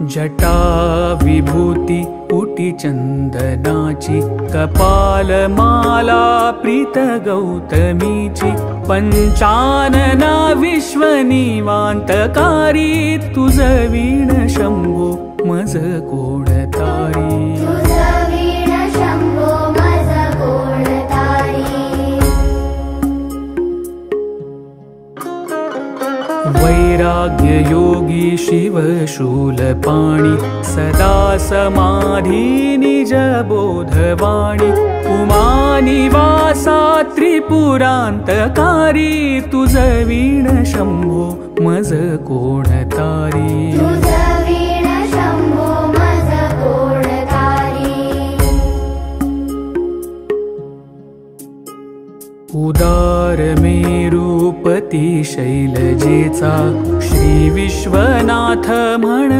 जटा विभूति उटी चंदनाची, कपालमाला प्रीत गौतमीची, पंचानना विश्वनिवांतकारी, तुझ वीण शंभो मज कोणतारी। वैराग्य योगी शिव शूलपाणि, सदा समाधि निज बोधवाणी, उमानिवासा त्रिपुरांतकारी, तुझ वीण शंभो मज कोणतारी। उदार मेरूपती शैलजेचा, श्री विश्वनाथ म्हण